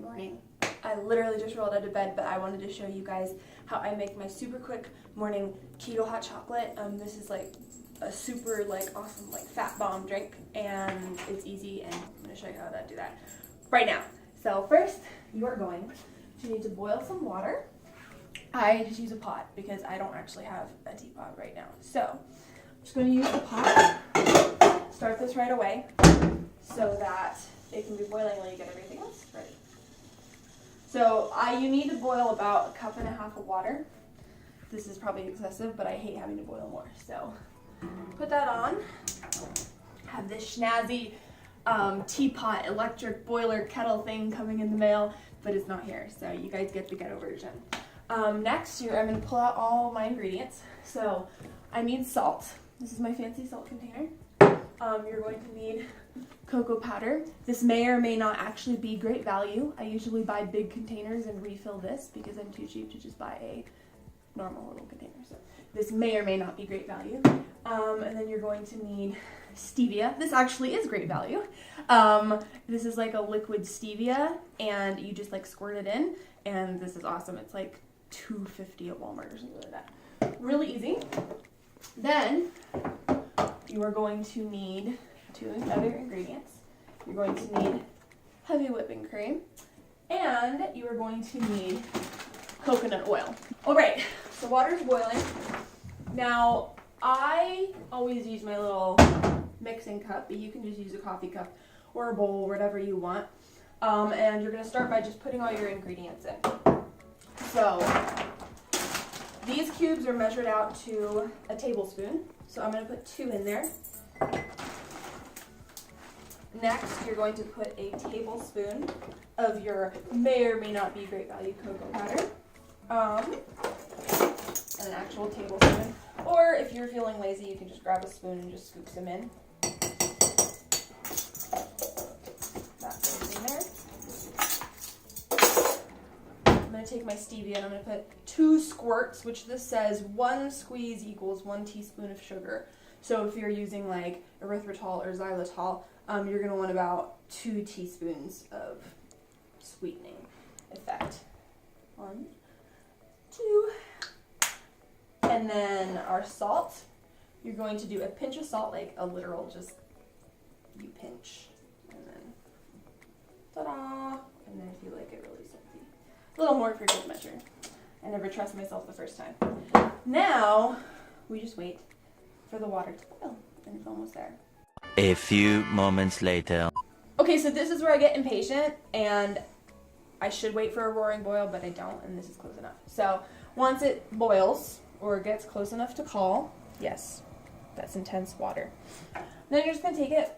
morning. I literally just rolled out of bed, but I wanted to show you guys how I make my super quick morning keto hot chocolate. This is like a super awesome fat bomb drink, and it's easy, and I'm going to show you how to do that right now. So first, you are going to need to boil some water. I just use a pot because I don't actually have a teapot right now. So I'm just going to use the pot. Start this right away so that it can be boiling while you get everything else ready. So you need to boil about 1.5 cups of water. This is probably excessive, but I hate having to boil more. So put that on. Have this snazzy teapot, electric boiler kettle thing coming in the mail, but it's not here, so you guys get the ghetto version. Next, I'm going to pull out all my ingredients. So I need salt. This is my fancy salt container. You're going to need cocoa powder. This may or may not actually be great value. I usually buy big containers and refill this because I'm too cheap to just buy a normal little container. So this may or may not be great value. And then you're going to need stevia. This actually is great value. This is like a liquid stevia, and you just squirt it in, and this is awesome. It's like $2.50 at Walmart or something like that. Really easy. Then you are going to need 2 other ingredients. You're going to need heavy whipping cream, and you are going to need coconut oil. All right, so water's boiling. Now, I always use my little mixing cup, but you can just use a coffee cup or a bowl, whatever you want. And you're going to start by just putting all your ingredients in. So these cubes are measured out to a tablespoon. So I'm going to put 2 in there. Next, you're going to put a tablespoon of your may or may not be great value cocoa powder. And an actual tablespoon. Or if you're feeling lazy, you can just grab a spoon and just scoop some in. That's in there. I'm going to take my stevia and I'm going to put 2 squirts, which this says 1 squeeze equals 1 teaspoon of sugar. So if you're using erythritol or xylitol, you're going to want about 2 teaspoons of sweetening effect. 1, 2. And then our salt, you're going to do a pinch of salt, like a literal just, you pinch, and then, ta-da, and then if you like it really salty. A little more for good measure. I never trust myself the first time. Now, we just wait for the water to boil, and it's almost there. A few moments later. Okay, so this is where I get impatient, and I should wait for a roaring boil, but I don't, and this is close enough. So once it boils, or gets close enough to call, yes, that's intense water. Then you're just going to take it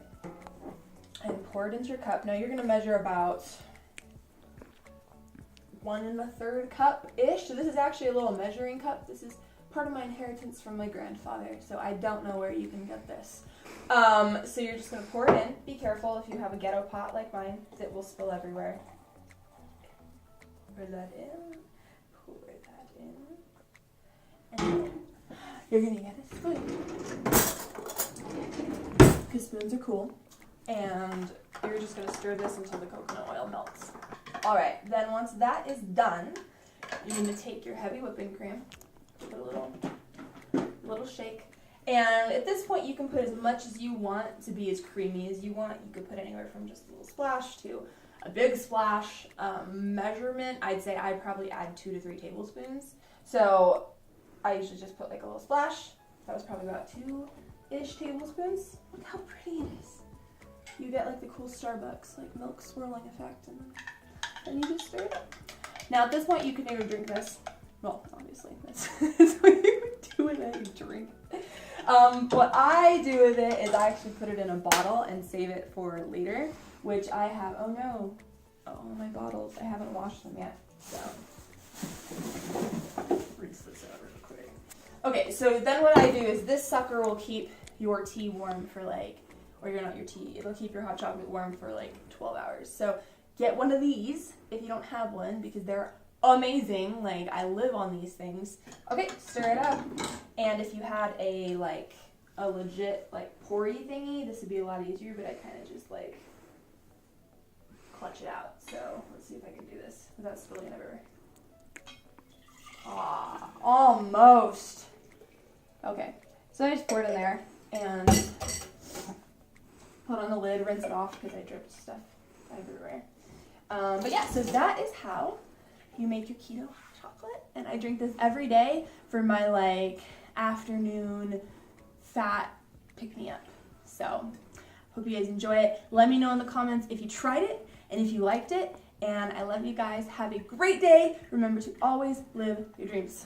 and pour it into your cup. Now you're going to measure about 1 1/3 cup-ish. So this is actually a little measuring cup. This is part of my inheritance from my grandfather, so I don't know where you can get this. So you're just going to pour it in. Be careful if you have a ghetto pot like mine, it will spill everywhere. Pour that in. Pour that in. And then you're going to get a spoon, because spoons are cool, and you're just going to stir this until the coconut oil melts. Alright, then once that is done, you're going to take your heavy whipping cream, put a little shake, and at this point you can put as much as you want to be as creamy as you want. You could put anywhere from just a little splash to a big splash. Measurement, I'd say I'd probably add 2 to 3 tablespoons. So I usually just put a little splash. That was probably about 2-ish tablespoons. Look how pretty it is. You get the cool Starbucks milk swirling effect, and then you just stir it up. Now at this point you can either drink this. Well, obviously that's what you would do with it. You drink. What I do with it is I actually put it in a bottle and save it for later, which I have. Oh no, oh my bottles! I haven't washed them yet, so. Rinse this out real quick. Okay, so then what I do is this sucker will keep your tea warm for or you're not your tea, it'll keep your hot chocolate warm for 12 hours. So get one of these if you don't have one, because they're amazing. I live on these things. Okay, stir it up. And if you had a legit pory thingy, this would be a lot easier, but I kind of just clutch it out. So let's see if I can do this without spilling it everywhere. Ah, almost. Okay, so I just pour it in there and put on the lid, rinse it off because I dripped stuff everywhere. But yeah, so that is how you make your keto hot chocolate, and I drink this every day for my like afternoon fat pick-me-up. So hope you guys enjoy it. Let me know in the comments if you tried it and if you liked it, and I love you guys. Have a great day. Remember to always live your dreams.